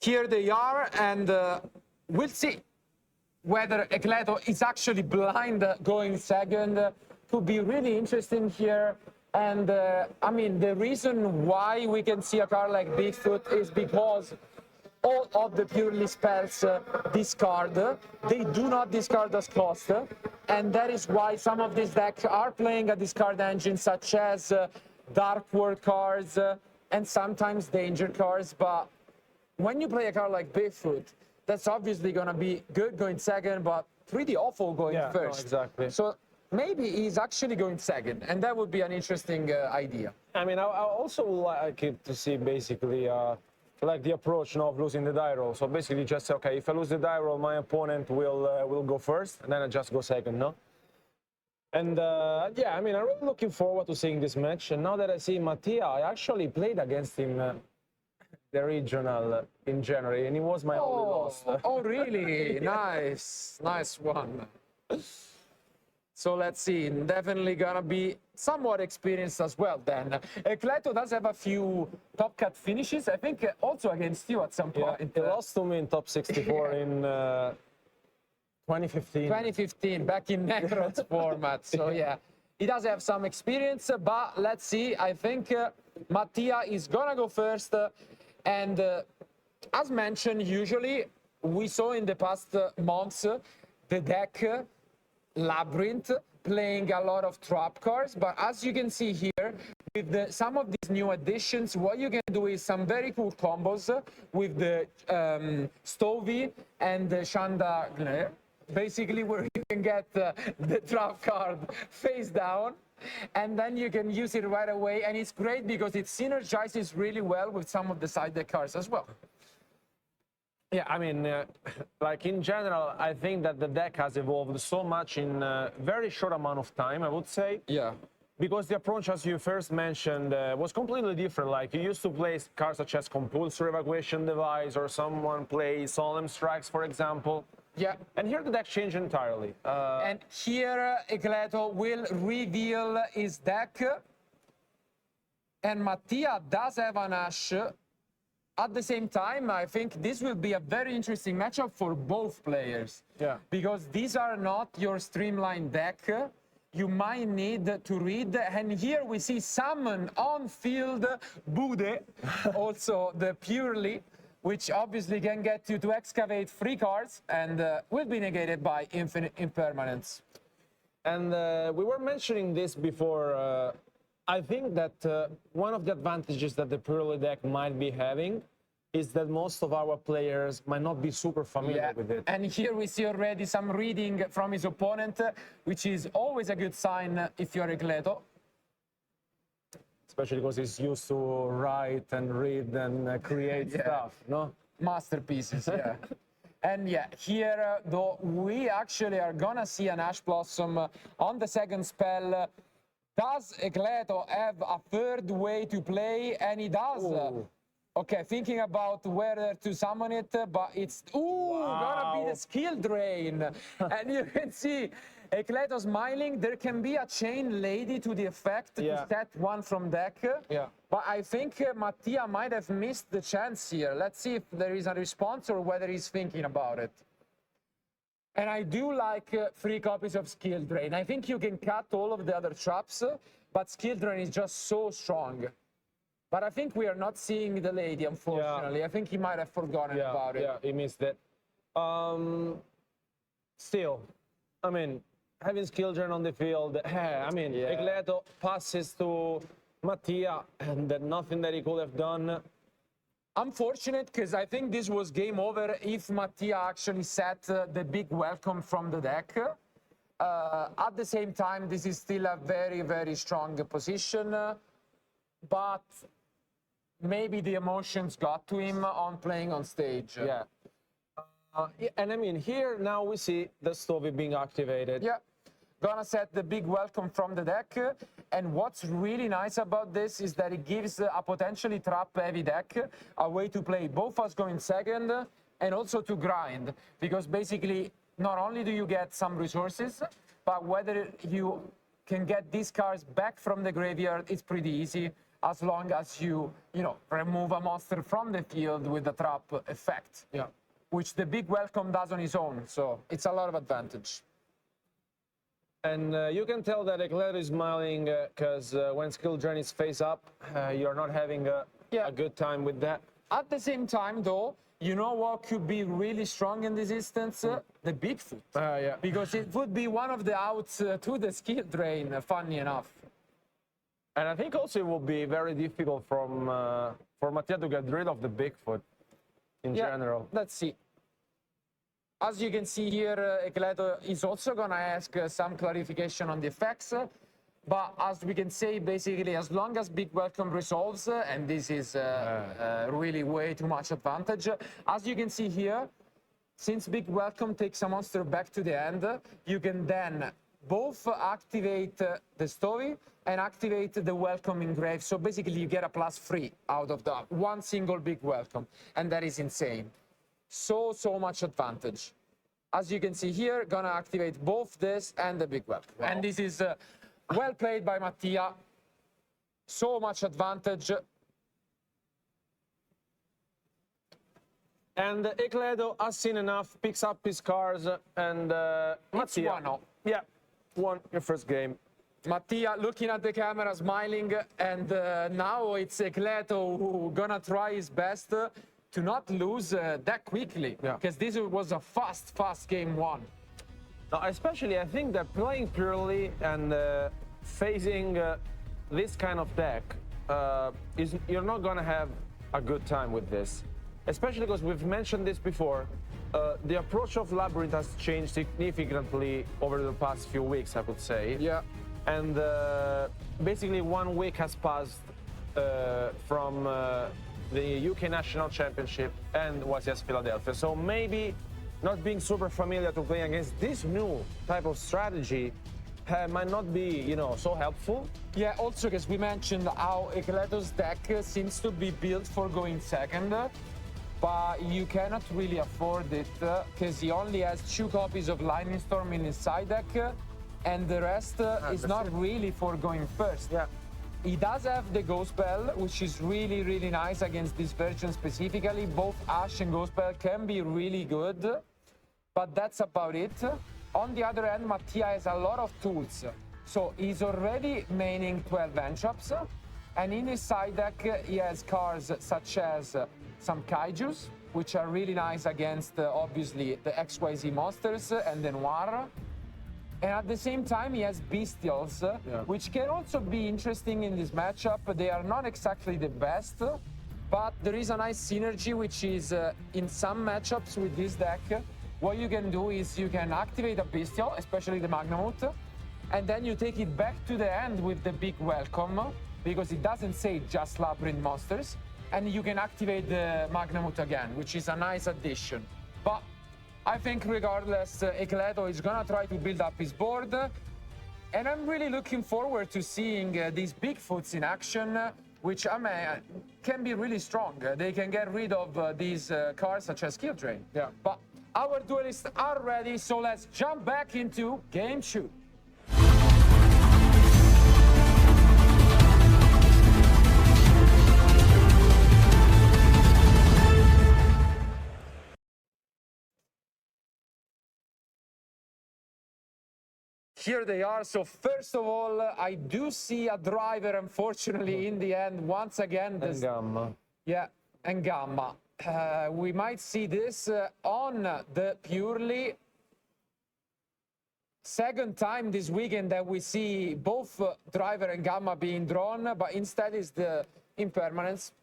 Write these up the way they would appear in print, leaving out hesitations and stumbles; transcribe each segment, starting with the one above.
here they are, and we'll see whether Ecleto is actually blind going second. Could be really interesting here. And I mean, the reason why we can see a card like Bigfoot is because all of the Purrely spells discard. They do not discard as cost, and that is why some of these decks are playing a discard engine, such as Dark World cards and sometimes Danger cards. But when you play a card like Bigfoot, that's obviously going to be good going second, but pretty awful going first. No, exactly. So maybe he's actually going second, and that would be an interesting idea. I mean, I also would like it to see basically like the approach of losing the die roll. So basically just say, okay, if I lose the die roll, my opponent will go first, and then I just go second, no? And yeah, I mean, I'm really looking forward to seeing this match. And now that I see Mattia, I actually played against him the regional in January, and he was my only loss. Oh, really? Nice. Nice one. So let's see, definitely gonna be somewhat experienced as well then. Ecleto does have a few top cut finishes, I think also against you at some point. Yeah, he lost to me in top 64 in 2015. 2015, back in Necron's format, so yeah. He does have some experience, but let's see, I think Mattia is gonna go first, and as mentioned, usually we saw in the past months the deck Labrynth playing a lot of trap cards, but as you can see here, with some of these new additions, what you can do is some very cool combos with the Stovey and the Chandelier, basically where you can get the trap card face down, and then you can use it right away, and it's great because it synergizes really well with some of the side deck cards as well. Yeah, I mean, like in general, I think that the deck has evolved so much in a very short amount of time, I would say. Yeah. Because the approach, as you first mentioned, was completely different. Like, you used to play cards such as Compulsory Evacuation Device, or someone plays Solemn Strikes, for example. Yeah. And here the deck changed entirely. And here Ecleto will reveal his deck. And Mattia does have an Ash. At the same time, I think this will be a very interesting matchup for both players. Yeah. Because these are not your streamlined deck. You might need to read. And here we see summon on field Bude, also the Purrely, which obviously can get you to excavate 3 cards and will be negated by infinite impermanence. And we were mentioning this before. I think that one of the advantages that the Purrely deck might be having is that most of our players might not be super familiar with it. And here we see already some reading from his opponent, which is always a good sign if you're Ecleto. Especially because he's used to write and read and create stuff, no? Masterpieces, yeah. And yeah, here, though, we actually are gonna see an Ash Blossom on the second spell. Does Ecleto have a third way to play? And he does. Ooh. Okay, thinking about whether to summon it, but it's, gonna be the skill drain. And you can see Ecleto smiling. There can be a Chain Lady to the effect to set one from deck. Yeah. But I think Mattia might have missed the chance here. Let's see if there is a response or whether he's thinking about it. And I do like 3 copies of Skill Drain. I think you can cut all of the other traps, but Skill Drain is just so strong. But I think we are not seeing the lady, unfortunately. I think he might have forgotten about it. Yeah, he missed it. Still, I mean, having Skill Drain on the field, I mean, Ecleto passes to Mattia, and nothing that he could have done. Unfortunate, because I think this was game over if Mattia actually set the big welcome from the deck. At the same time, this is still a very, very strong position. But maybe the emotions got to him on playing on stage. Yeah. And I mean, here now we see the Stovey being activated. Yeah. Gonna set the big welcome from the deck. And what's really nice about this is that it gives a potentially trap-heavy deck a way to play both us going second and also to grind. Because basically, not only do you get some resources, but whether you can get these cards back from the graveyard, it's pretty easy. as long as you remove a monster from the field with the trap effect. Yeah. Which the big welcome does on his own, so it's a lot of advantage. And you can tell that Eclair is smiling because when skill drain is face up, you're not having a good time with that. At the same time, though, you know what could be really strong in this instance? The Bigfoot. Yeah. Because it would be one of the outs to the skill drain, funny enough. And I think also it will be very difficult for Mattia to get rid of the Bigfoot in general. Let's see. As you can see here, Ecleto is also going to ask some clarification on the effects. But as we can say, basically, as long as Big Welcome resolves, and this is really way too much advantage, as you can see here, since Big Welcome takes a monster back to the end, you can then both activate the Stovey and activate the Welcome Engrave. So basically, you get a +3 out of that, one single Big Welcome, and that is insane. So much advantage. As you can see here, gonna activate both this and the Big Welcome. Wow. And this is well played by Mattia. So much advantage. And Ecledo has seen enough, picks up his cards, and Mattia. 1-0. Yeah, won your first game. Mattia looking at the camera, smiling, and now it's Ecleto who gonna try his best to not lose that quickly, because this was a fast game one. No, especially, I think that playing Purrely and facing this kind of deck, you're not going to have a good time with this. Especially because we've mentioned this before, the approach of Labrynth has changed significantly over the past few weeks, I would say. Yeah. And basically 1 week has passed from the UK National Championship and YCS Philadelphia. So maybe not being super familiar to play against this new type of strategy might not be, so helpful. Yeah, also because we mentioned how Ecleto's deck seems to be built for going second, but you cannot really afford it because he only has 2 copies of Lightning Storm in his side deck, and the rest is not really for going first. Yeah. He does have the Ghost Spell, which is really nice against this version specifically. Both Ash and Ghost Spell can be really good, but that's about it. On the other hand, Mattia has a lot of tools. So he's already maining 12 Ventrops, and in his side deck he has cards such as some Kaijus, which are really nice against obviously the XYZ monsters and the Noir. And at the same time, he has Bestials, which can also be interesting in this matchup. They are not exactly the best, but there is a nice synergy, which is in some matchups with this deck, what you can do is you can activate a Bestial, especially the Magnamut, and then you take it back to the end with the Big Welcome, because it doesn't say just Labrynth monsters, and you can activate the Magnamut again, which is a nice addition. But I think regardless, Ecleto is gonna try to build up his board, and I'm really looking forward to seeing these Bigfoots in action, which can be really strong. They can get rid of these cards such as Skill Drain. Yeah. But our duelists are ready, so let's jump back into Game 2. Here they are. So first of all, I do see a driver, unfortunately, in the end, once again. And Gamma. Yeah, and Gamma. We might see this on the Purrely. Second time this weekend that we see both driver and Gamma being drawn, but instead is the impermanence.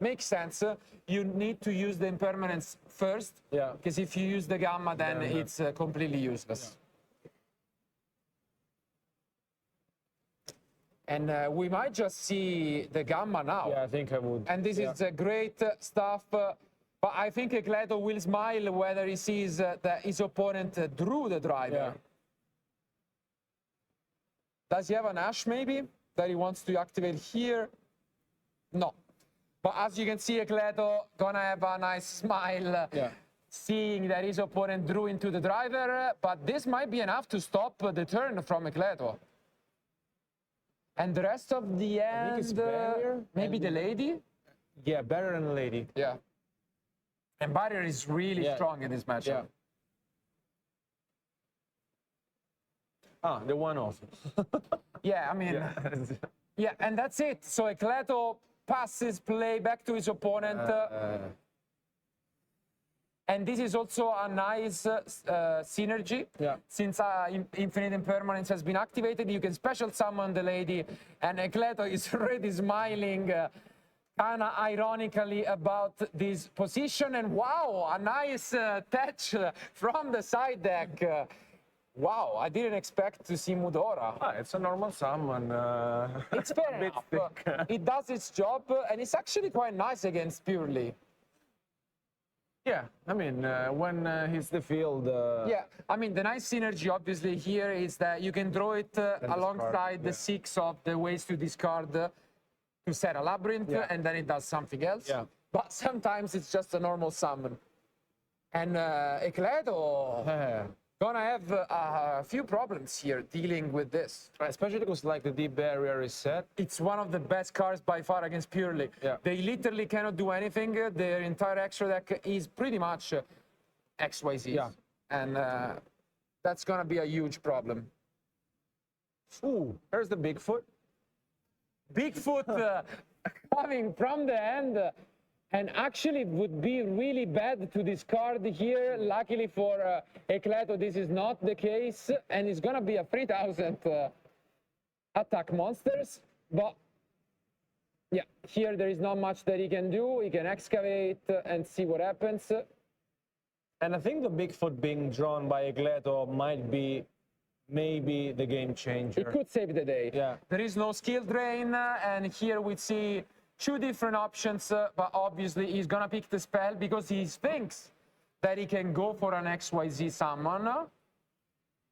Makes sense. You need to use the impermanence first, because if you use the Gamma, then it's completely useless. And we might just see the Gamma now. Yeah, I think I would. And this is great stuff. But I think Ecleto will smile whether he sees that his opponent drew the driver. Yeah. Does he have an Ash maybe that he wants to activate here? No. But as you can see, Ecleto gonna have a nice smile. Seeing that his opponent drew into the driver. But this might be enough to stop the turn from Ecleto. And the rest of the I think it's end, barrier maybe and- the lady? Yeah, better than the lady. Yeah. And barrier is really Yeah. strong in this matchup. Yeah. Ah, the one off. Yeah, I mean, yeah, and that's it. So Ecleto passes play back to his opponent. And this is also a nice synergy. Yeah. Since Infinite Impermanence has been activated, you can special summon the lady, and Ecleto is already smiling kind of ironically about this position. And wow, a nice touch from the side deck. Wow, I didn't expect to see Mudora. Ah, it's a normal summon. It's fair a bit enough. thick. It does its job, and it's actually quite nice against Purrely. Yeah, I mean, when he's the field. Yeah, I mean, the nice synergy obviously here is that you can draw it alongside the 6 of the ways to discard to set a Labrynth, Yeah. and then it does something else. Yeah. But sometimes it's just a normal summon. And Ecleto gonna have a few problems here dealing with this. Especially because like the deep barrier is set. It's one of the best cards by far against Purrely. Yeah. They literally cannot do anything. Their entire extra deck is pretty much XYZ. Yeah. And that's gonna be a huge problem. Ooh, there's the Bigfoot. Bigfoot coming from the end. And actually it would be really bad to discard here. Luckily for Ecleto, this is not the case. And it's gonna be a 3000 attack monsters. But yeah, here there is not much that he can do. He can excavate and see what happens. And I think the Bigfoot being drawn by Ecleto might be maybe the game changer. It could save the day. Yeah. There is no skill drain, and here we see 2 different options, but obviously he's gonna pick the spell because he thinks that he can go for an XYZ summon,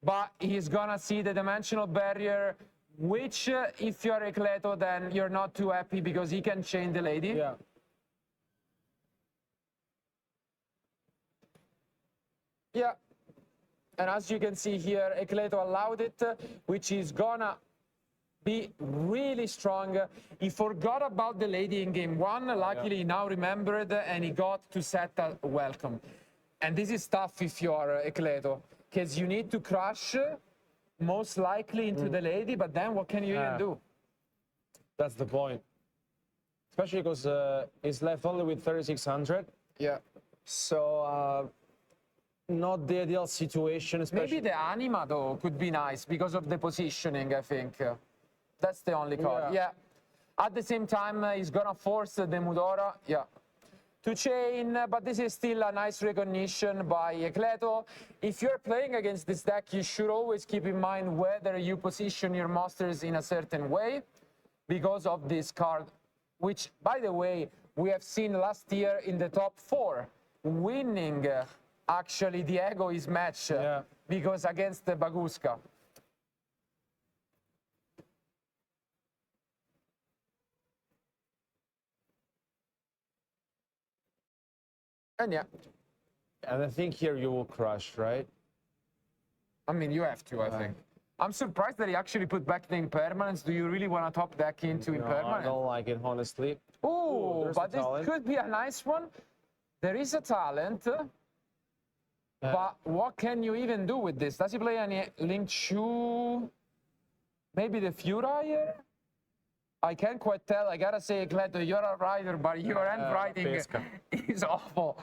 but he's gonna see the dimensional barrier, which if you're Ecleto, then you're not too happy because he can chain the lady. Yeah. Yeah. And as you can see here, Ecleto allowed it, which is gonna be really strong. He forgot about the lady in game 1. Luckily, he now remembered, and he got to set a welcome. And this is tough if you're Ecleto, because you need to crush most likely into the lady, but then what can you even do? That's the point. Especially because he's left only with 3600. Yeah. So not the ideal situation, especially. Maybe the Anima, though, could be nice because of the positioning, I think. That's the only card. Yeah. At the same time, he's gonna force the Mudora, to chain, but this is still a nice recognition by Ecleto. If you're playing against this deck, you should always keep in mind whether you position your monsters in a certain way because of this card, which, by the way, we have seen last year in the top 4, winning actually the Egoist match because against the Baguska. And And I think here you will crush, right? I mean, you have to, I think. I'm surprised that he actually put back the Impermanence. Do you really want to top deck into No, I Impermanence? don't like it, honestly. Ooh, there's but a this talent. could be a nice one. There is a talent. But what can you even do with this? Does he play any Link Chu? Maybe the Furier? I can't quite tell. I gotta say, Ecleto, you're a writer, but your handwriting is awful.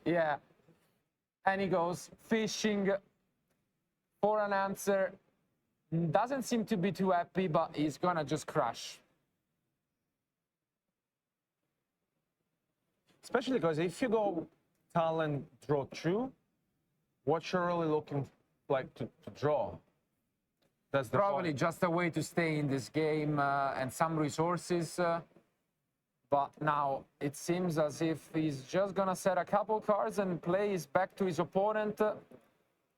Yeah. And he goes fishing for an answer. Doesn't seem to be too happy, but he's gonna just crush. Especially because if you go talent draw 2, what you're really looking like to draw. That's the Probably point. just a way to stay in this game and some resources. But now it seems as if he's just gonna set a couple cards and plays back to his opponent,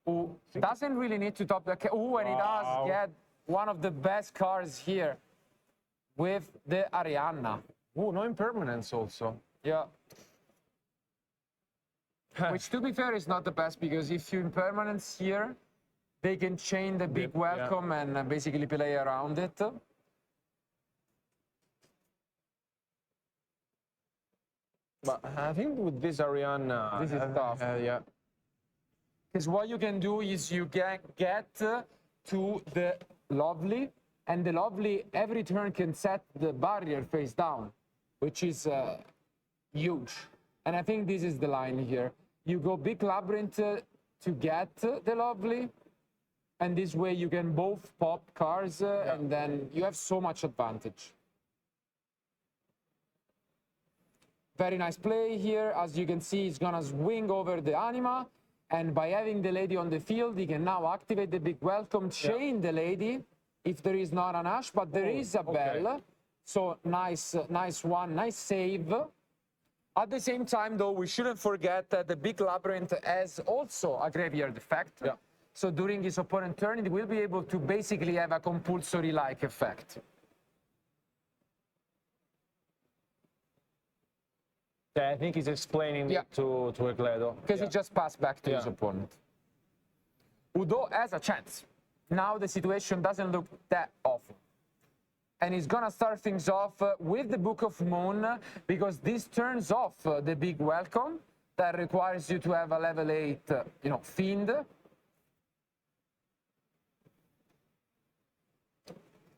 who doesn't really need to top the. Oh, and he does get one of the best cards here with the Arianna. Oh, no impermanence also. Yeah. Which, to be fair, is not the best because if you impermanence here, they can chain the big welcome and basically play around it. But I think with this Arianna, This is tough. yeah. Because what you can do is you can get to the lovely, and the lovely every turn can set the barrier face down, which is huge. And I think this is the line here. You go big labyrinth to get the lovely, and this way you can both pop cards, and then you have so much advantage. Very nice play here. As you can see, he's gonna swing over the anima, and by having the lady on the field, he can now activate the big welcome, chain the lady if there is not an ash, but there is a bell. So nice, nice one, nice save. At the same time, though, we shouldn't forget that the big labyrinth has also a graveyard effect. Yeah. So during his opponent turn, it will be able to basically have a compulsory-like effect. Yeah, I think he's explaining it to Ecledo. Because he just passed back to his opponent. Udo has a chance. Now the situation doesn't look that awful. And he's gonna start things off with the Book of Moon, because this turns off the big welcome that requires you to have a level 8, fiend.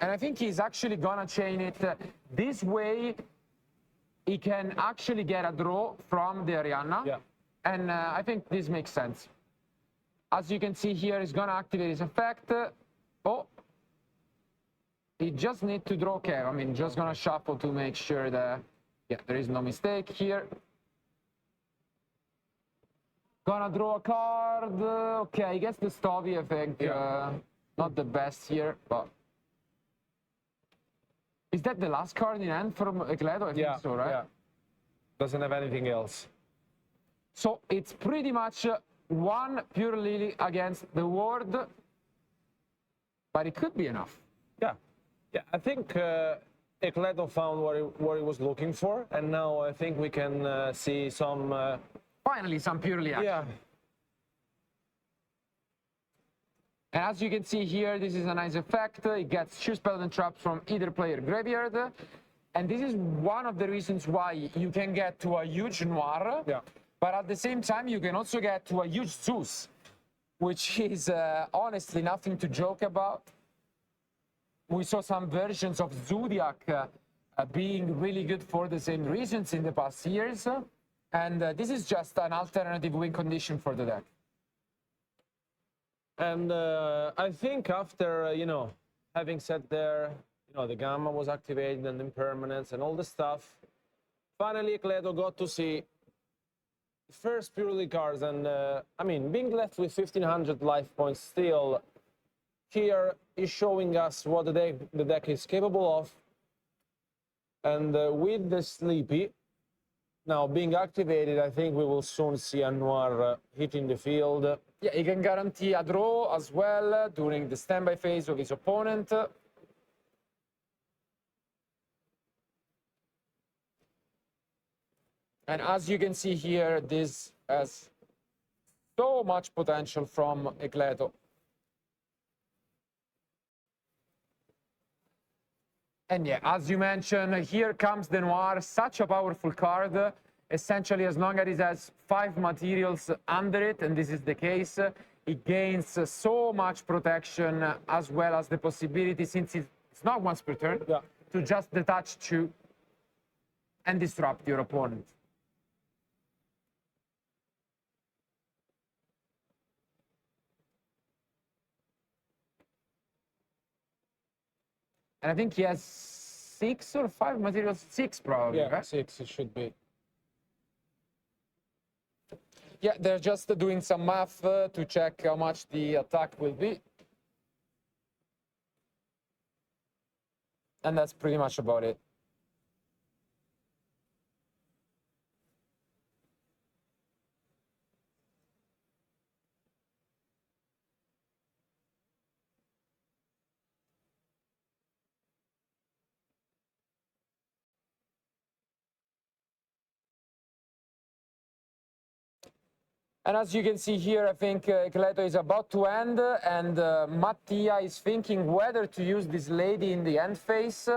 And I think he's actually gonna chain it this way. He can actually get a draw from the Arianna. Yeah. And I think this makes sense. As you can see here, he's gonna activate his effect. Oh, he just need to draw Kev. I mean, just gonna shuffle to make sure that, there is no mistake here. Gonna draw a card. Okay, I guess the Stovey effect, not the best here, but. Is that the last card in hand from Ecledo? I think so, right? Yeah. Doesn't have anything else. So it's pretty much one Purrely against the ward, but it could be enough. Yeah. Yeah, I think Ecledo found what he was looking for, and now I think we can see some... Finally, some Purrely action. Yeah. And as you can see here, this is a nice effect. It gets two spells and traps from either player graveyard. And this is one of the reasons why you can get to a huge Noir. Yeah. But at the same time, you can also get to a huge Zeus, which is honestly nothing to joke about. We saw some versions of Zodiac being really good for the same reasons in the past years. And this is just an alternative win condition for the deck. And I think after, having said there, the Gamma was activated and impermanence and all the stuff, finally Ecledo got to see the first Purrely cards. And, I mean, being left with 1,500 life points still, here is showing us what the deck is capable of. And with the Sleepy now being activated, I think we will soon see a Noir hitting the field. Yeah, he can guarantee a draw as well during the standby phase of his opponent. And as you can see here, this has so much potential from Ecledo. And yeah, as you mentioned, here comes the Noir, such a powerful card. Essentially, as long as it has 5 materials under it, and this is the case, it gains so much protection, as well as the possibility, since it's not once per turn, to just detach 2 and disrupt your opponent. And I think he has 6 or 5 materials, 6 probably, right? 6 it should be. Yeah, they're just doing some math to check how much the attack will be. And that's pretty much about it. And as you can see here, I think Cleto is about to end, and Mattia is thinking whether to use this lady in the end phase.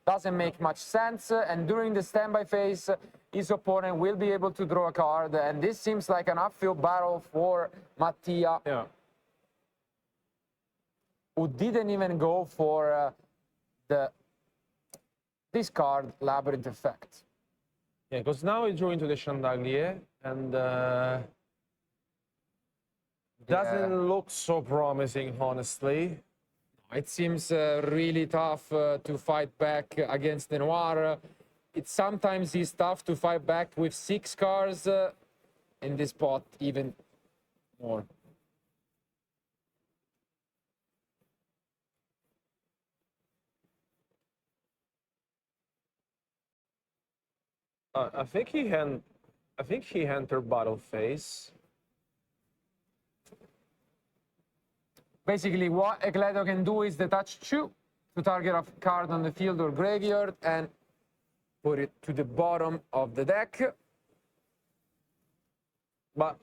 Doesn't make much sense, and during the standby phase, his opponent will be able to draw a card, and this seems like an upfield battle for Mattia, Yeah. who didn't even go for the discard Labyrinth effect. Yeah, because now he drew into the Chandelier, and doesn't look so promising, honestly. It seems really tough to fight back against the Noir. It sometimes is tough to fight back with 6 cards. In this pot, even more. I think he entered battle phase. Basically, what Ecleto can do is detach 2 to target a card on the field or graveyard and put it to the bottom of the deck. But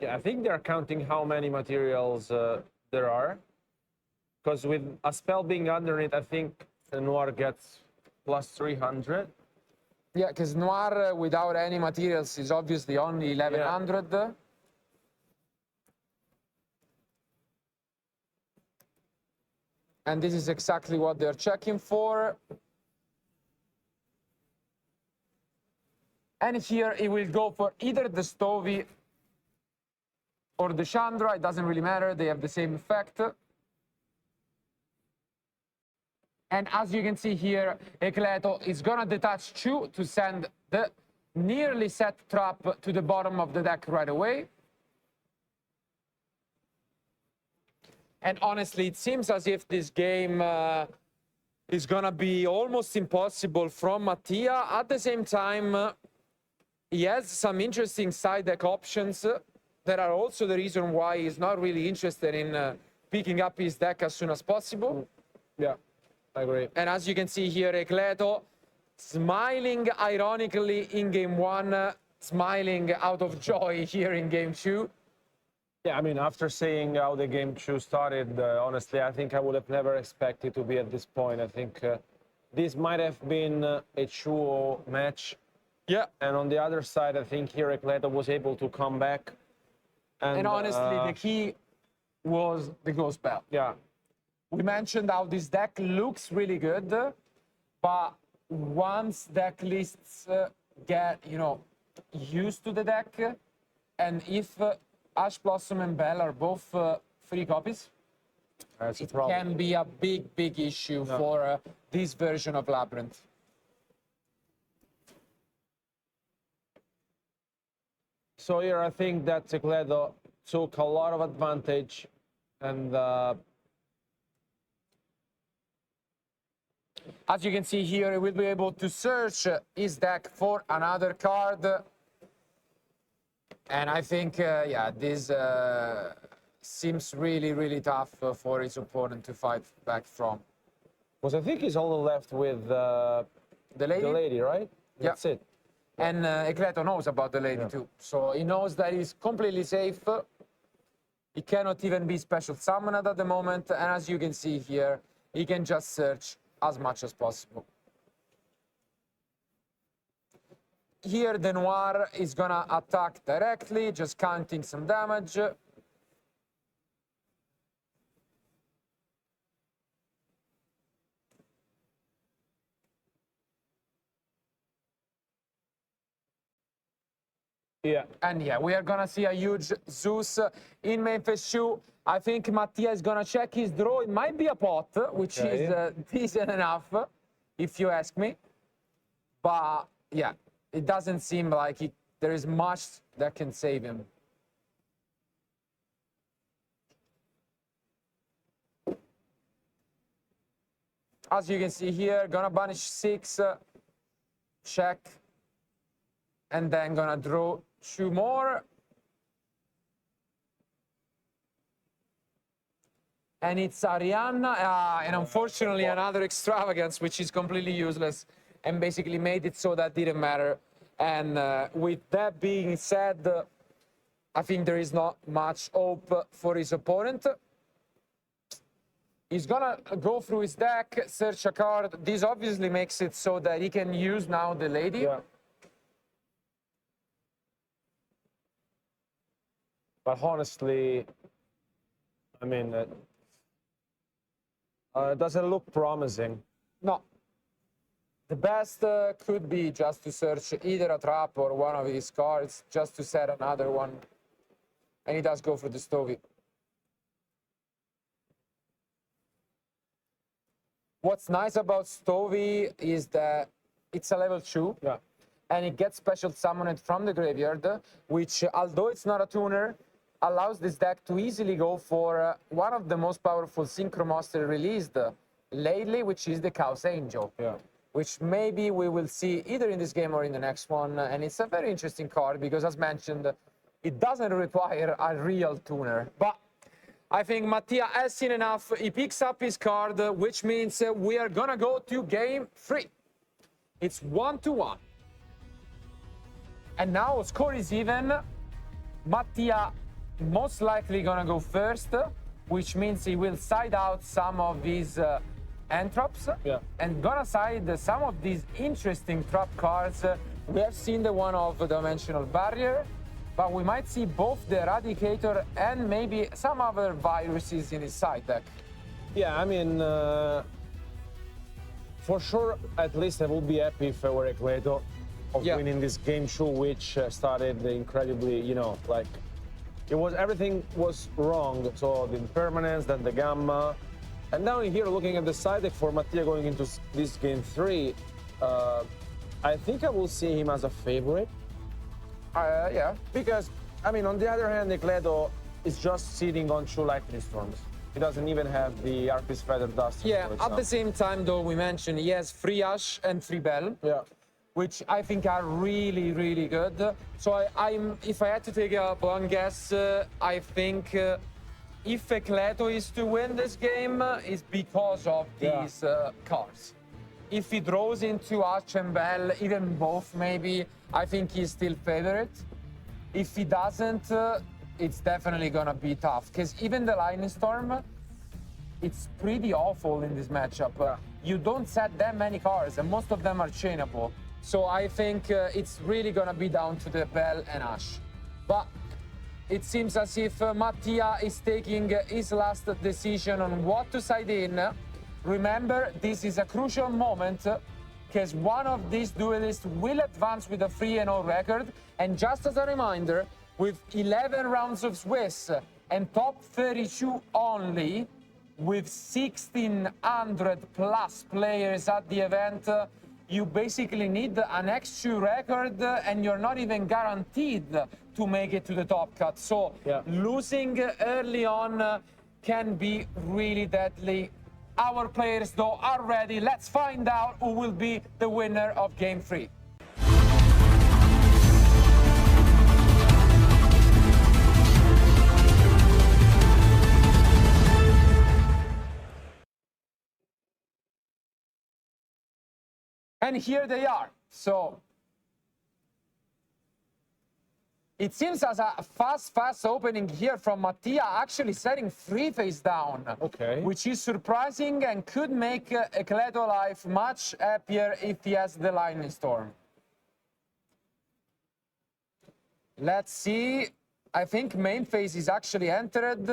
yeah, I think they're counting how many materials there are. Because with a spell being underneath, I think the Noir gets plus 300. Yeah, because Noir without any materials is obviously only 1100. And this is exactly what they're checking for. And here it will go for either the Stovey or the Chandra. It doesn't really matter. They have the same effect. And as you can see here, Ecleto is going to detach 2 to send the nearly set trap to the bottom of the deck right away. And honestly, it seems as if this game is going to be almost impossible from Mattia. At the same time, he has some interesting side deck options that are also the reason why he's not really interested in picking up his deck as soon as possible. Yeah, I agree. And as you can see here, Ecleto smiling ironically in game 1, smiling out of joy here in game 2. Yeah, I mean, after seeing how the game 2 started, honestly, I think I would have never expected to be at this point. I think this might have been a 2-0 match. Yeah. And on the other side, I think here Ecleto was able to come back. And honestly, the key was the Ghost Bell. Yeah. We mentioned how this deck looks really good, but once deck lists get, used to the deck, and if Ash Blossom and Bell are both free copies, it can be a big, big issue for this version of Labyrinth. So here I think that Ecleto took a lot of advantage, and as you can see here, he will be able to search his deck for another card. And I think, this seems really, really tough for his opponent to fight back from. because I think he's only left with The lady? right? Yeah. That's it. And Ecleto knows about the lady too. So he knows that he's completely safe. He cannot even be special summoned at the moment. And as you can see here, he can just search as much as possible. Here, the Noir is gonna attack directly, just counting some damage. Yeah. And yeah, we are gonna see a huge Zeus in main phase 2. I think Mattia is gonna check his draw. It might be a pot, which is decent enough, if you ask me. But yeah, it doesn't seem like there is much that can save him. As you can see here, gonna banish 6, check, and then gonna draw 2 more. And it's Arianna, and unfortunately another extravagance, which is completely useless. and basically made it so that didn't matter. And with that being said, I think there is not much hope for his opponent. He's gonna go through his deck, search a card. This obviously makes it so that he can use now the lady. Yeah. But honestly, I mean, it doesn't look promising. No. The best could be just to search either a trap or one of his cards, just to set another one. And he does go for the Stovey. What's nice about Stovey is that it's a level 2. Yeah. And it gets special summoned from the graveyard, which, although it's not a tuner, allows this deck to easily go for one of the most powerful Synchro Monster released lately, which is the Chaos Angel. Yeah. Which maybe we will see either in this game or in the next one. And it's a very interesting card because, as mentioned, it doesn't require a real tuner. But I think Mattia has seen enough. He picks up his card, which means we are gonna go to game 3. It's 1-1. And now score is even. Mattia most likely gonna go first, which means he will side out some of these entrops, Yeah. and gonna side some of these interesting trap cards. We have seen the one of Dimensional Barrier, but we might see both the Eradicator and maybe some other viruses in his side deck. Yeah, I mean, for sure, at least I would be happy if I were Ecleto of Yeah. winning this game 2, which started incredibly, you know, like, everything was wrong. So the impermanence, then the gamma. And now here looking at the side deck for Mattia going into this game 3, I think I will see him as a favorite. Yeah. Because, I mean, on the other hand, Ecleto is just sitting on 2 lightning storms. He doesn't even have the Arctis Feather Dust. Yeah, at the same time, though, we mentioned he has 3 Ash and 3 Bell, Yeah. which I think are really, really good. So if I had to take a one guess, I think if Ecleto is to win this game, it's because of these cards. If he draws into Ash and Bell, even both maybe, I think he's still favorite. If he doesn't, it's definitely gonna be tough, because even the Lightning Storm, it's pretty awful in this matchup. You don't set that many cards, and most of them are chainable. So I think it's really gonna be down to the Bell and Ash. But it seems as if Mattia is taking his last decision on what to side in. Remember, this is a crucial moment, because one of these duelists will advance with a 3-0 record. And just as a reminder, with 11 rounds of Swiss and top 32 only, with 1,600 plus players at the event, you basically need an X2 record, and you're not even guaranteed to make it to the top cut. So losing early on can be really deadly. Our players, though, are ready. Let's find out who will be the winner of Game 3. And here they are. So it seems as a fast opening here from Mattia, actually setting 3 face down. Okay. Which is surprising and could make Ecleto life much happier if he has the Lightning Storm. Let's see. I think main phase is actually entered.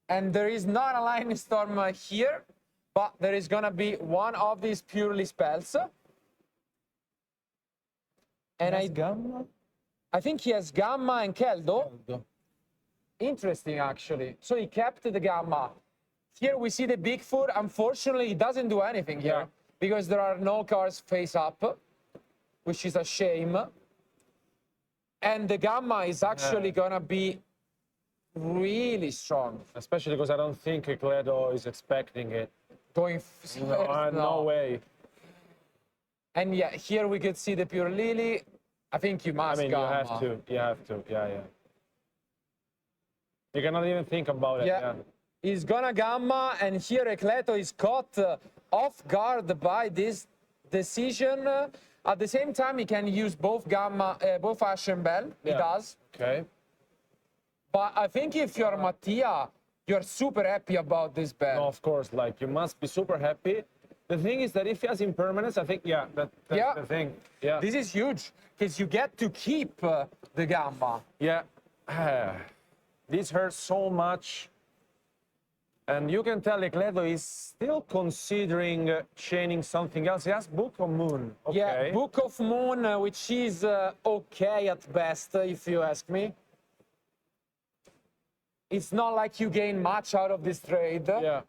And there is not a Lightning Storm here, but there is gonna be one of these purely spells. And Gamma? I think he has Gamma and Keldo. Interesting, actually. So he kept the Gamma. Here we see the Bigfoot. Unfortunately, he doesn't do anything here because there are no cards face up, which is a shame. And the Gamma is actually gonna be really strong. Especially because I don't think Ecleto is expecting it. Going No way. And yeah, here we could see the Pure Lily. I think you must. I mean, Gamma. you have to. Yeah. You cannot even think about it. Yeah. He's gonna Gamma, and here Ecleto is caught off guard by this decision. At the same time, he can use both gamma, both Ash and Bell. He does. Okay. But I think if you're Mattia, you're super happy about this Bell. No, of course, like, you must be super happy. The thing is that if he has impermanence, I think, that's the thing. Yeah. This is huge, because you get to keep the gamma. Yeah. This hurts so much. And you can tell Ecleto is still considering chaining something else. He has Book of Moon. Okay. Yeah, Book of Moon, which is okay at best, if you ask me. It's not like you gain much out of this trade. Yeah.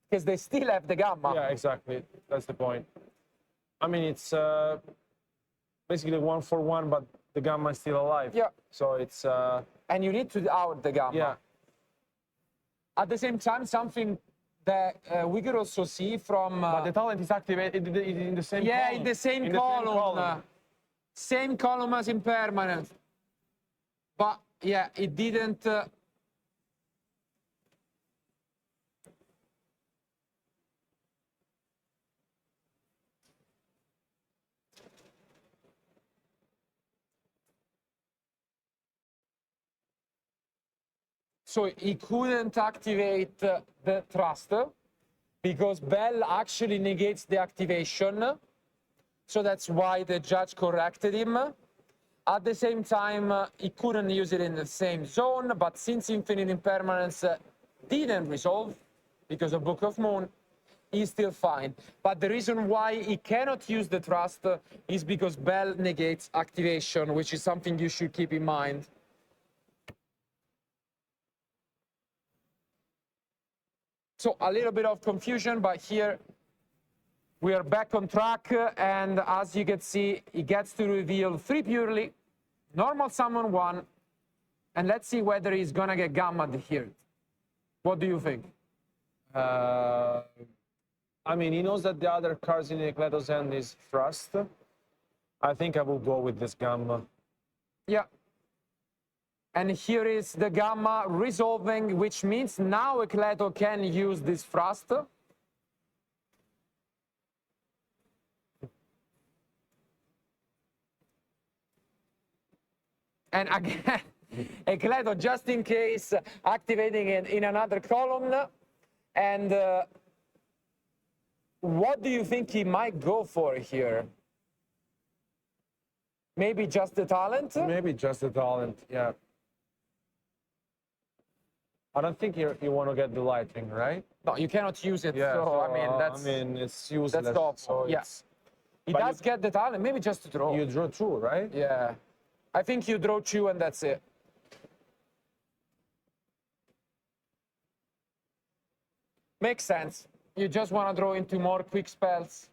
Because they still have the gamma. Yeah, exactly. That's the point. I mean, it's basically 1-for-1, but the gamma is still alive. Yeah. So it's... And you need to out the gamma. Yeah. At the same time, something that we could also see from... but the talent is activated in the same column. Yeah, in the same column. Same column as impermanent. But, yeah, it didn't... So he couldn't activate the thruster because Bell actually negates the activation. So that's why the judge corrected him. At the same time, he couldn't use it in the same zone, but since Infinite Impermanence didn't resolve because of Book of Moon, he's still fine. But the reason why he cannot use the thrust is because Bell negates activation, which is something you should keep in mind. So a little bit of confusion, but here we are back on track. And as you can see, he gets to reveal 3 Purrely, normal summon 1, and let's see whether he's gonna get gammaed here. What do you think? I mean, he knows that the other cards in Ecleto's hand is thrust. I think I will go with this gamma. Yeah. And here is the gamma resolving, which means now Ecleto can use this thrust. And again, Ecleto, just in case, activating it in another column. And what do you think he might go for here? Maybe just the talent? Maybe just the talent, yeah. I don't think you want to get the lightning, right? No, you cannot use it. Yeah, so, I mean, it's useless. that's awful. So Yeah. He does get the talent, maybe just to draw. You draw 2, right? Yeah. I think you draw 2 and that's it. Makes sense. You just want to draw into more quick spells.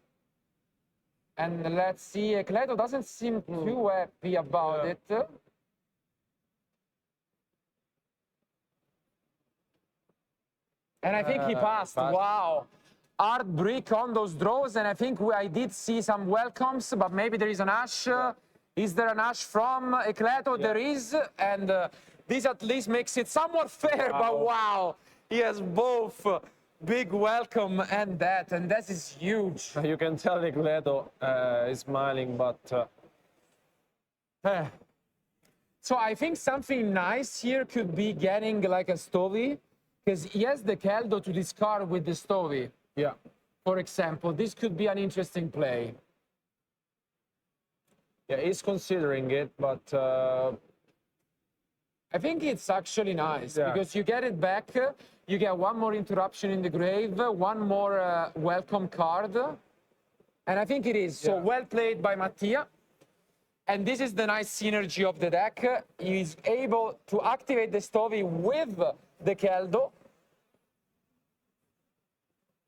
And let's see, Ecleto doesn't seem too happy about it. And I think he passed. Wow. Hard brick on those draws, and I think I did see some welcomes, but maybe there is an Ash. Is there an Ash from Ecleto? There is, and this at least makes it somewhat fair, but wow. He has both big welcome and that is huge. You can tell Ecleto is smiling, but... So I think something nice here could be getting like a Stovey, because he has the Keldo to discard with the Stovey. Yeah. For example, this could be an interesting play. Yeah, he's considering it, but... I think it's actually nice, because you get it back, you get one more interruption in the grave, one more welcome card, and I think it is. So well played by Mattia. And this is the nice synergy of the deck. He's able to activate the Stovey with the Keldo.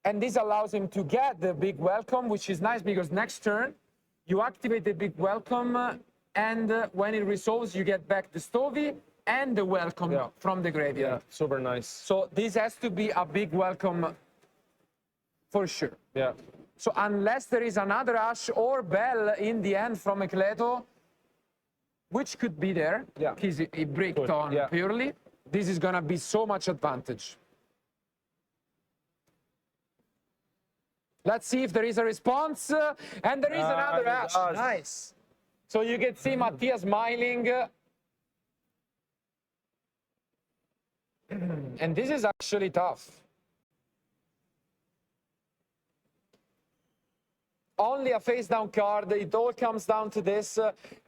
And this allows him to get the big welcome, which is nice because next turn you activate the big welcome, and when it resolves, you get back the Stovey and the welcome from the graveyard. Yeah, super nice. So this has to be a big welcome for sure. Yeah. So unless there is another Ash or Bell in the end from Ecleto, which could be there, because he bricked on Purrely, this is going to be so much advantage. Let's see if there is a response. And there is another it ash. does. Nice. So you can see Mattia smiling. And this is actually tough. Only a face down card. It all comes down to this,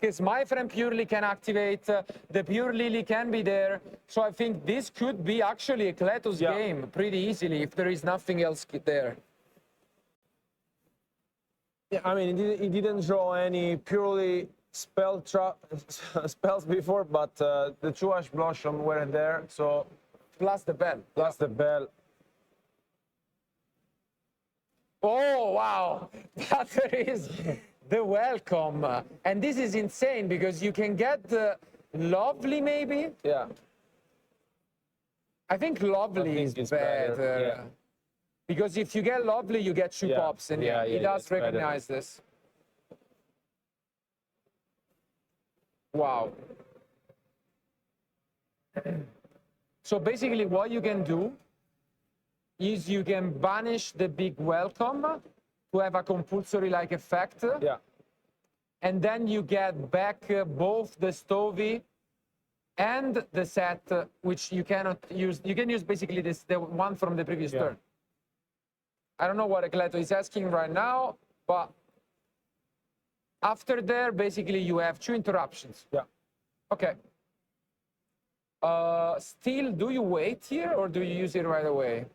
because my friend Purrely can activate, the Pure Lily can be there. So I think this could be actually Ecleto's game pretty easily if there is nothing else there. Yeah, I mean, he didn't draw any purely spells before, but the two Ash Blossom weren't there, so Plus the bell. plus the bell. Oh, wow. That is the welcome. And this is insane because you can get the Lovely maybe. Yeah. I think Lovely is it's better. yeah. Because if you get Lovely, you get two pops. And he does it's better. recognize this. Wow. So basically what you can do is you can banish the big welcome to have a compulsory-like effect. Yeah. And then you get back both the Stovey and the set, which you cannot use. You can use basically this, the one from the previous turn. I don't know what Ecleto is asking right now, but after there, basically you have two interruptions. Yeah. Okay. Still, do you wait here or do you use it right away?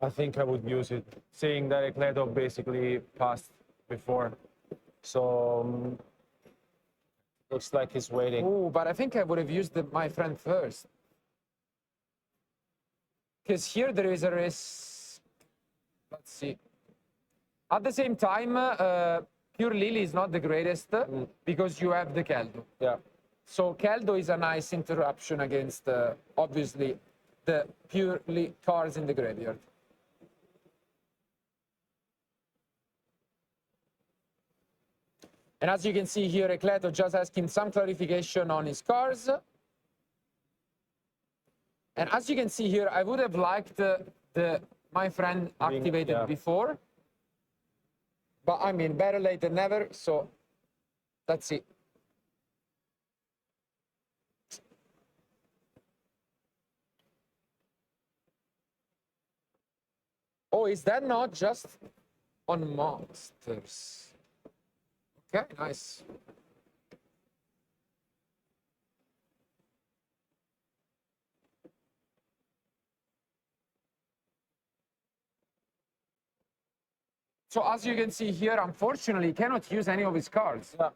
I think I would use it, seeing that Ecleto basically passed before. So looks like he's waiting. Oh, but I think I would have used my friend first. Because here there is a risk. Let's see. At the same time, Pure Lily is not the greatest because you have the Keldo. Yeah. So Keldo is a nice interruption against, obviously, the Purely cards in the graveyard. And as you can see here, Ecleto just asking some clarification on his cards. And as you can see here, I would have liked my friend activated before. But I mean, better late than never, so let's see. Oh, is that not just on monsters? Okay, nice. So as you can see here, unfortunately, he cannot use any of his cards. Yeah.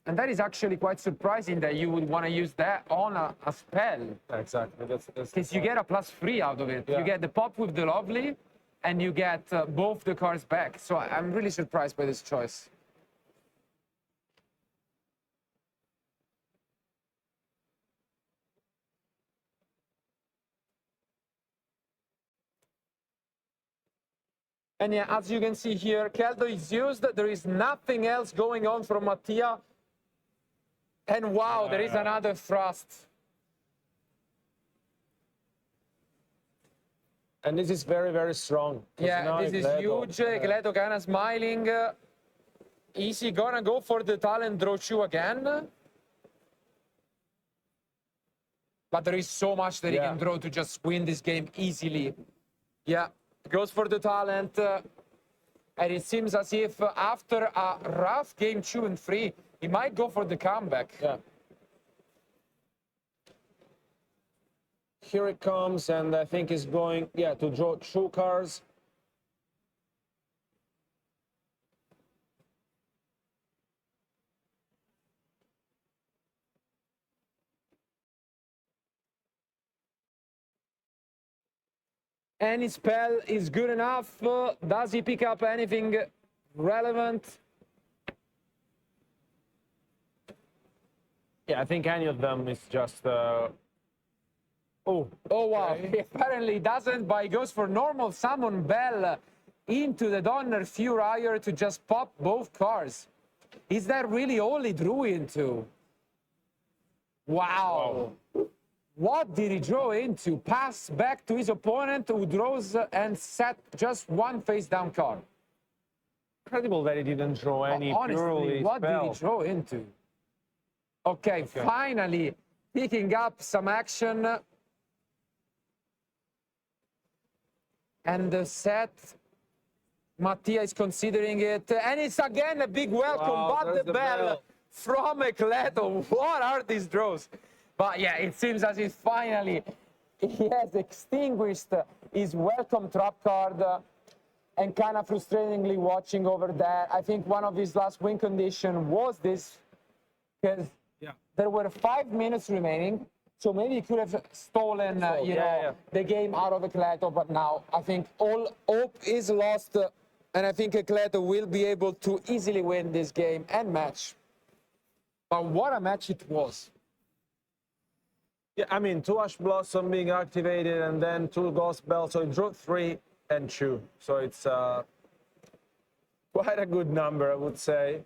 And that is actually quite surprising that you would want to use that on a spell. Exactly. That's Because you get a +3 out of it. Yeah. You get the pop with the Lovely, and you get both the cards back. So I'm really surprised by this choice. And yeah, as you can see here, Keldo is used. There is nothing else going on from Mattia. And wow, there is another thrust. And this is very, very strong. Yeah, this is huge. Ecleto kind of smiling. Is he gonna go for the talent draw 2 again? But there is so much that he can draw to just win this game easily. Yeah, goes for the talent. And it seems as if after a rough game 2 and 3, he might go for the comeback. Yeah. Here it comes, and I think he's going, to draw 2 cards. Any spell is good enough. Does he pick up anything relevant? Yeah, I think any of them is just... Oh wow. He apparently doesn't, but he goes for normal summon Bell into the Donner Furier to just pop both cards. Is that really all he drew into? Wow. What did he draw into? Pass back to his opponent, who draws and set just one face down card. Incredible that he didn't draw any Honestly, purely what did he spell. draw into? Okay, finally picking up some action. And the set, Mattia is considering it. And it's again a big welcome, Wow, but there's the the bell bell. from Ecleto. What are these draws? But yeah, it seems as if finally he has extinguished his welcome trap card. And kind of frustratingly watching over that. I think one of his last win condition was this, because there were 5 minutes remaining. So maybe he could have stolen, the game out of Ecleto. But now I think all hope is lost. And I think Ecleto will be able to easily win this game and match. But what a match it was. Yeah, I mean, 2 Ash Blossom being activated and then 2 Ghost Bells. So he drew 3 and 2. So it's quite a good number, I would say.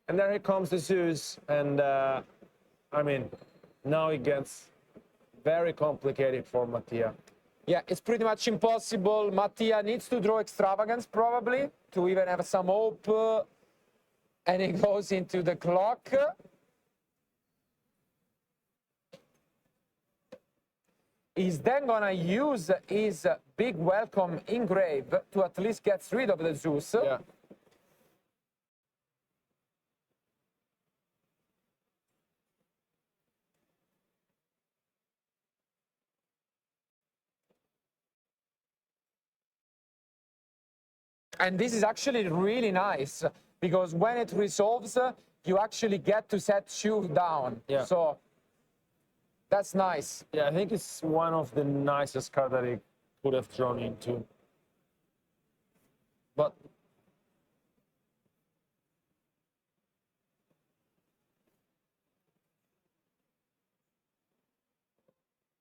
And there he comes the Zeus. And I mean, now it gets very complicated for Mattia. Yeah, it's pretty much impossible. Mattia needs to draw Extravagance probably to even have some hope. And he goes into the clock. He's then gonna use his big welcome engrave to at least get rid of the Zeus. Yeah. And this is actually really nice, because when it resolves, you actually get to set 2 down. Yeah. So that's nice. Yeah, I think it's one of the nicest cards that he could have drawn into. But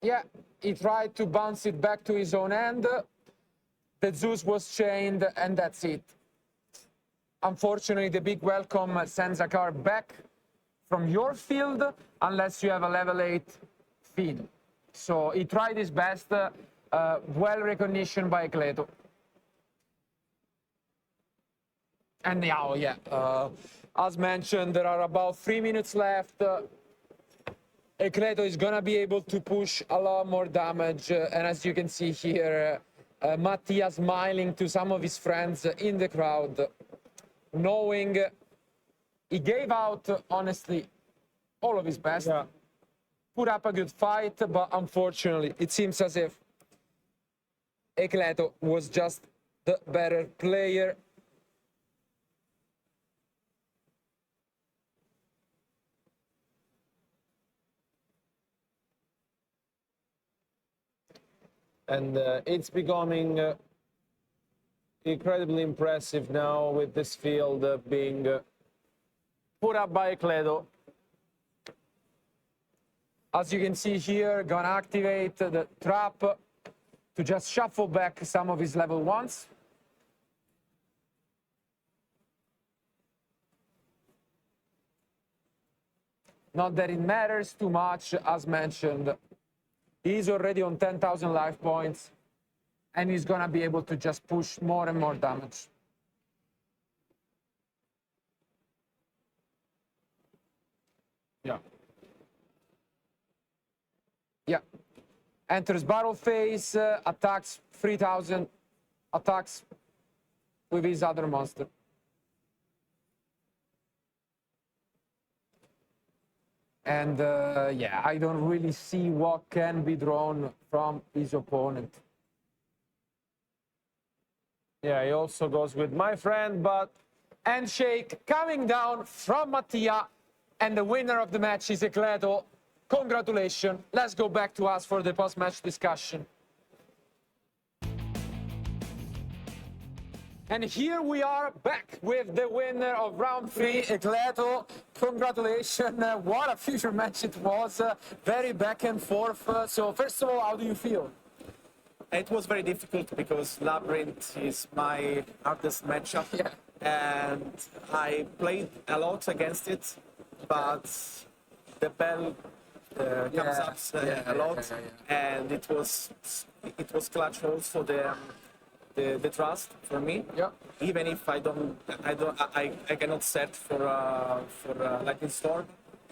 Yeah, he tried to bounce it back to his own end. The Zeus was chained, and that's it. Unfortunately, the big welcome sends a card back from your field unless you have a level 8 field. So he tried his best, well recognition by Ecleto. And now, as mentioned, there are about 3 minutes left. Ecleto is gonna be able to push a lot more damage, and as you can see here, Mattia smiling to some of his friends in the crowd, knowing he gave out, honestly, all of his best, put up a good fight, but unfortunately, it seems as if Ecleto was just the better player. and it's becoming incredibly impressive now with this field being put up by Ecleto. As you can see here, gonna activate the trap to just shuffle back some of his level 1s. Not that it matters too much, as mentioned. He's already on 10,000 life points, and he's gonna be able to just push more and more damage. Yeah. Enters battle phase, attacks 3,000, attacks with his other monster. And I don't really see what can be drawn from his opponent. Yeah, he also goes with my friend, but Handshake coming down from Mattia, and the winner of the match is Ecleto. Congratulations. Let's go back to us for the post-match discussion. And here we are back with the winner of round 3, Ecleto. Congratulations. What a future match it was. Very back and forth. So first of all, how do you feel? It was very difficult because Labrynth is my hardest matchup. Yeah. And I played a lot against it, but the bell comes up a lot, and it was clutch also the trust for me. Yeah. Even if I cannot set for Lightning Storm,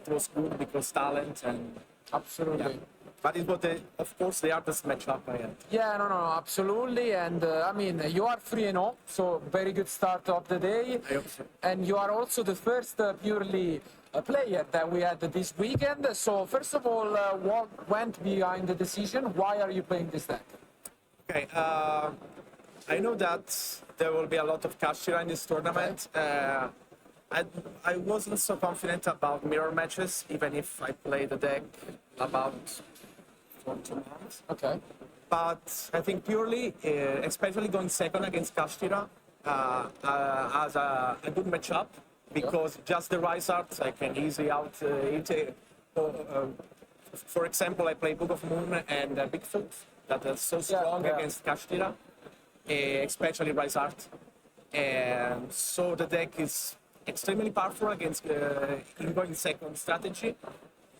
it was good because talent and Absolutely. but it was of course the hardest matchup I had. Yeah, no, absolutely. And I mean, you are 3-0, so very good start of the day. I hope so. And you are also the first purely player that we had this weekend. So first of all, what went behind the decision? Why are you playing this deck? Okay, I know that there will be a lot of Kashira in this tournament. I wasn't so confident about mirror matches, even if I played the deck about for 2 months. Okay. But I think purely, especially going second against Kashira, as a good matchup, because just the Rise Art I can easily out it. For example, I play Book of Moon and Bigfoot that are so strong against Kashira, especially Rise Art. And so the deck is extremely powerful against in going second strategy,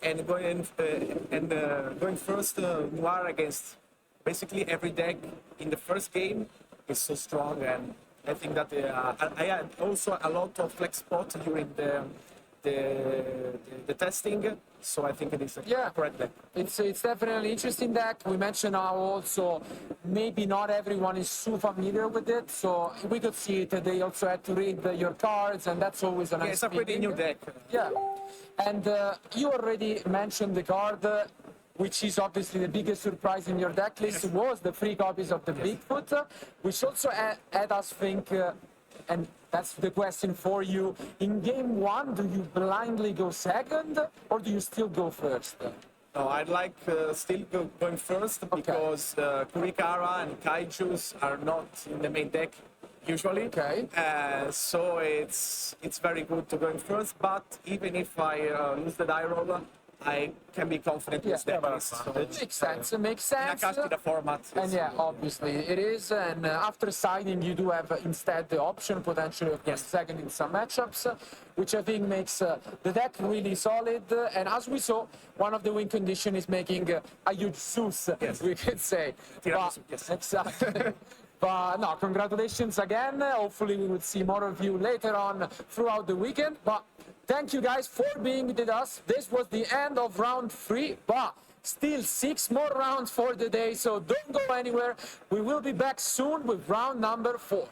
and going first Noir against basically every deck in the first game is so strong. And I think that I had also a lot of flex spot during the testing, so I think it is a correct deck. It's definitely interesting deck. We mentioned how also maybe not everyone is so familiar with it, so we could see it. They also had to read your cards, and that's always a nice It's a pretty feeling. new deck. Yeah, and you already mentioned the card, which is obviously the biggest surprise in your deck list, was the 3 copies of the Bigfoot, which also had us think, and that's the question for you, in game 1, do you blindly go second, or do you still go first? No, I'd like still going first, because Kurikara and Kaijus are not in the main deck usually. Okay. So it's very good to going first, but even if I lose the die roll, I can be confident with that. So Makes sense, makes in a sense. Kashira format. And yeah, obviously it is. And after siding, you do have instead the option potentially of going second in some matchups, which I think makes the deck really solid. And as we saw, one of the win condition is making a huge Zeus, we could say. Tiramisu, yes. Exactly. But no, congratulations again. Hopefully we will see more of you later on throughout the weekend. But thank you guys for being with us. This was the end of round 3, but still 6 more rounds for the day, so don't go anywhere. We will be back soon with round number 4.